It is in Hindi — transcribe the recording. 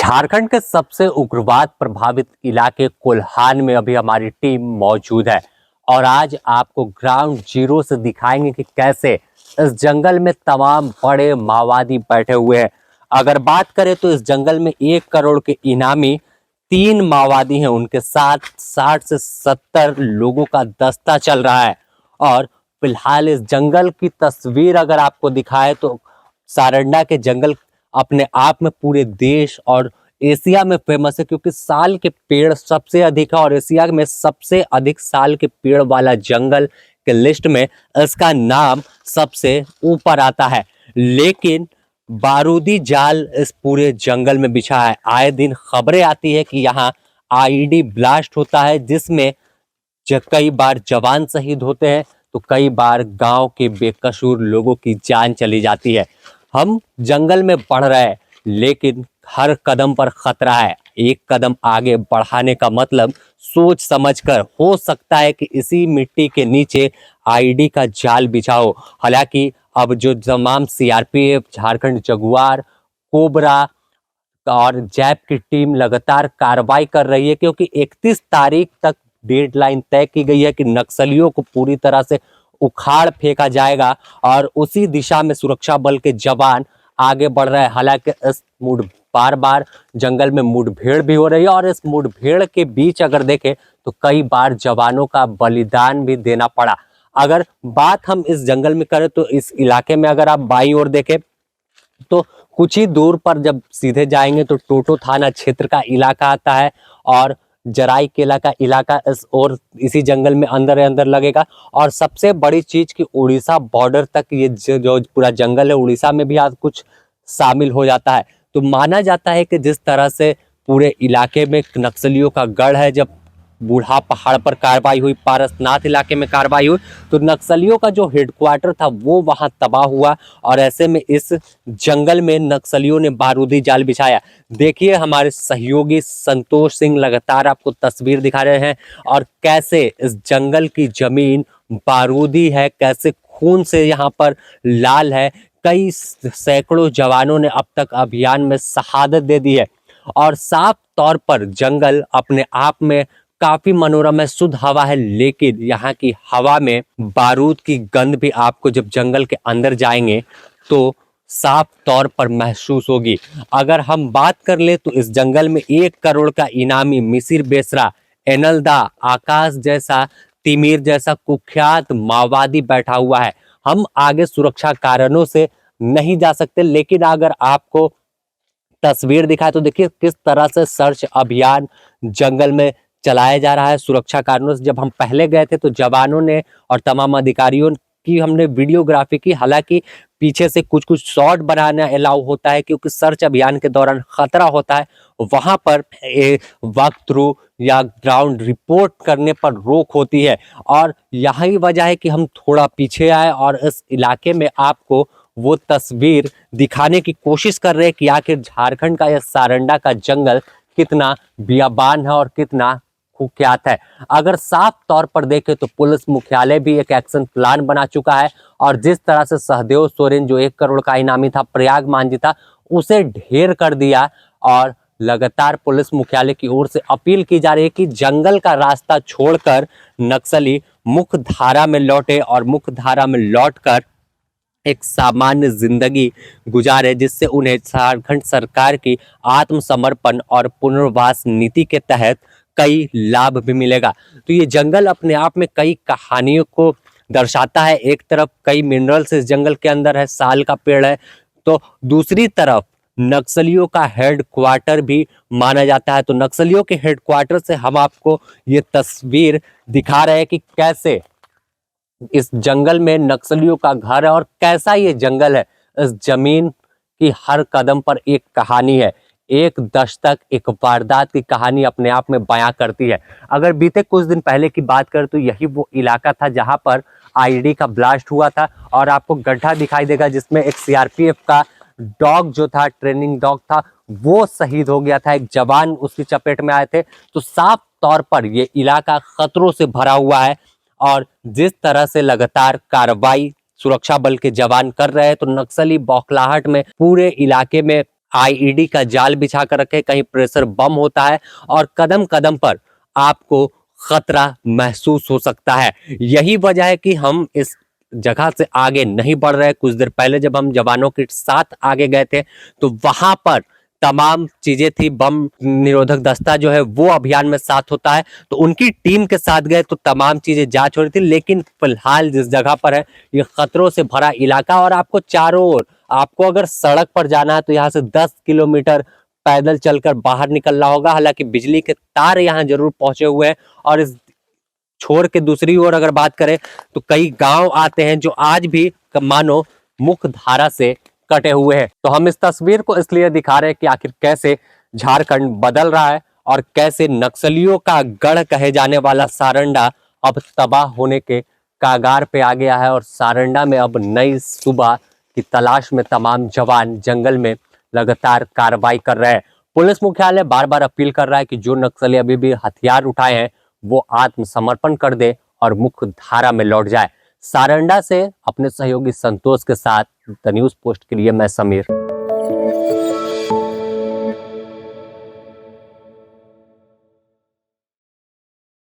झारखंड के सबसे उग्रवाद प्रभावित इलाके कोल्हान में अभी हमारी टीम मौजूद है और आज आपको ग्राउंड जीरो से दिखाएंगे कि कैसे इस जंगल में तमाम बड़े माओवादी बैठे हुए हैं। अगर बात करें तो इस जंगल में 1 करोड़ के इनामी 3 माओवादी हैं, उनके साथ 60 से 70 लोगों का दस्ता चल रहा है। और फिलहाल इस जंगल की तस्वीर अगर आपको दिखाए तो सारंडा के जंगल अपने आप में पूरे देश और एशिया में फेमस है, क्योंकि साल के पेड़ सबसे अधिक है और एशिया में सबसे अधिक साल के पेड़ वाला जंगल के लिस्ट में इसका नाम सबसे ऊपर आता है। लेकिन बारूदी जाल इस पूरे जंगल में बिछा है। आए दिन खबरें आती है कि यहाँ आईईडी ब्लास्ट होता है, जिसमें कई बार जवान शहीद होते हैं तो कई बार गांव के बेकसूर लोगों की जान चली जाती है। हम जंगल में बढ़ रहे हैं, लेकिन हर कदम पर खतरा है। एक कदम आगे बढ़ाने का मतलब सोच समझकर, हो सकता है कि इसी मिट्टी के नीचे आईडी का जाल बिछा हो। हालांकि अब जो तमाम सीआरपीएफ, झारखंड जगुआर, कोबरा और जैप की टीम लगातार कार्रवाई कर रही है, क्योंकि 31 तारीख तक डेडलाइन तय की गई है कि नक्सलियों को पूरी तरह से उखाड़ फेंका जाएगा और उसी दिशा में सुरक्षा बल के जवान आगे बढ़ रहे हैं। हालांकि इस बार बार जंगल में मुठभेड़ भी हो रही है और इस मुठभेड़ के बीच अगर देखें तो कई बार जवानों का बलिदान भी देना पड़ा। अगर बात हम इस जंगल में करें तो इस इलाके में अगर आप बाईं ओर देखें तो कुछ ही दूर पर जब सीधे जाएंगे तो टोटो थाना क्षेत्र का इलाका आता है और जराई केला का इलाका इस और इसी जंगल में अंदर लगेगा। और सबसे बड़ी चीज कि उड़ीसा बॉर्डर तक ये जो पूरा जंगल है, उड़ीसा में भी आज कुछ शामिल हो जाता है। तो माना जाता है कि जिस तरह से पूरे इलाके में नक्सलियों का गढ़ है, जब बूढ़ा पहाड़ पर कार्रवाई हुई, पारसनाथ इलाके में कार्रवाई हुई, तो नक्सलियों का जो हेडक्वार्टर था वो वहां तबाह हुआ और ऐसे में इस जंगल में नक्सलियों ने बारूदी जाल बिछाया। देखिए हमारे सहयोगी संतोष सिंह लगातार आपको तस्वीर दिखा रहे हैं और कैसे इस जंगल की जमीन बारूदी है, कैसे खून से यहाँ पर लाल है। कई सैकड़ों जवानों ने अब तक अभियान में शहादत दे दी है और साफ तौर पर जंगल अपने आप में काफी मनोरम है, शुद्ध हवा है, लेकिन यहाँ की हवा में बारूद की गंध भी आपको जब जंगल के अंदर जाएंगे तो साफ तौर पर महसूस होगी। अगर हम बात कर ले तो इस जंगल में 1 करोड़ का इनामी मिसिर बेसरा, एनलदा, आकाश जैसा, तिमिर जैसा कुख्यात माओवादी बैठा हुआ है। हम आगे सुरक्षा कारणों से नहीं जा सकते, लेकिन अगर आपको तस्वीर दिखाए तो देखिए किस तरह से सर्च अभियान जंगल में चलाया जा रहा है सुरक्षा कारणों से। जब हम पहले गए थे तो जवानों ने और तमाम अधिकारियों की हमने वीडियोग्राफी की, हालांकि पीछे से कुछ कुछ शॉट बनाना अलाउ होता है क्योंकि सर्च अभियान के दौरान खतरा होता है। वहां पर वॉक थ्रू या ग्राउंड रिपोर्ट करने पर रोक होती है और यही वजह है कि हम थोड़ा पीछे आए और इस इलाके में आपको वो तस्वीर दिखाने की कोशिश कर रहे हैं कि आखिर झारखंड का यह सारंडा का जंगल कितना बियाबान है और कितना कुख्यात है। अगर साफ तौर पर देखें तो पुलिस मुख्यालय भी एक एक्शन प्लान बना चुका है और जिस तरह से सहदेव सोरेन जो 1 करोड़ का इनामी था, प्रयाग मांझी था, उसे ढेर कर दिया और लगातार पुलिस मुख्यालय की ओर से अपील की जा रही है कि जंगल का रास्ता छोड़कर नक्सली मुख्य धारा में लौटे और मुख्य धारा में लौटकर एक सामान्य जिंदगी गुजारे, जिससे उन्हें झारखंड सरकार की आत्मसमर्पण और पुनर्वास नीति के तहत कई लाभ भी मिलेगा। तो ये जंगल अपने आप में कई कहानियों को दर्शाता है। एक तरफ कई मिनरल्स इस जंगल के अंदर है, साल का पेड़ है, तो दूसरी तरफ नक्सलियों का हेडक्वार्टर भी माना जाता है। तो नक्सलियों के हेडक्वार्टर से हम आपको ये तस्वीर दिखा रहे हैं कि कैसे इस जंगल में नक्सलियों का घर है और कैसा ये जंगल है। इस जमीन की हर कदम पर एक कहानी है, एक दशक एक वारदात की कहानी अपने आप में बयां करती है। अगर बीते कुछ दिन पहले की बात करें तो यही वो इलाका था जहां पर आईडी का ब्लास्ट हुआ था और आपको गड्ढा दिखाई देगा जिसमें एक सीआरपीएफ का डॉग जो था, ट्रेनिंग डॉग था, वो शहीद हो गया था। एक जवान उसकी चपेट में आए थे। तो साफ तौर पर ये इलाका खतरों से भरा हुआ है और जिस तरह से लगातार कार्रवाई सुरक्षा बल के जवान कर रहे हैं तो नक्सली बौखलाहट में पूरे इलाके में आईईडी का जाल बिछा कर रखे, कहीं प्रेशर बम होता है और कदम कदम पर आपको खतरा महसूस हो सकता है। यही वजह है कि हम इस जगह से आगे नहीं बढ़ रहे। कुछ देर पहले जब हम जवानों के साथ आगे गए थे तो वहां पर तमाम चीजें थी, बम निरोधक दस्ता जो है वो अभियान में साथ होता है, तो उनकी टीम के साथ गए तो तमाम चीजें जांच हो रही थी। लेकिन फिलहाल जिस जगह पर है ये खतरों से भरा इलाका, और आपको चारों ओर, आपको अगर सड़क पर जाना है तो यहाँ से 10 किलोमीटर पैदल चलकर बाहर निकलना होगा। हालांकि बिजली के तार यहाँ जरूर पहुंचे हुए हैं, और इस छोर के दूसरी ओर अगर बात करें तो कई गांव आते हैं जो आज भी मानो मुख्य धारा से कटे हुए हैं। तो हम इस तस्वीर को इसलिए दिखा रहे हैं कि आखिर कैसे झारखंड बदल रहा है और कैसे नक्सलियों का गढ़ कहे जाने वाला सारंडा अब तबाह होने के कागार पे आ गया है। और सारंडा में अब नई सुबह की तलाश में तमाम जवान जंगल में लगातार कार्रवाई कर रहे हैं। पुलिस मुख्यालय बार बार अपील कर रहा है कि जो नक्सली अभी भी हथियार उठाए हैं वो आत्मसमर्पण कर दे और मुख्य धारा में लौट जाए। सारंडा से अपने सहयोगी संतोष के साथ द न्यूज़ पोस्ट के लिए मैं समीर।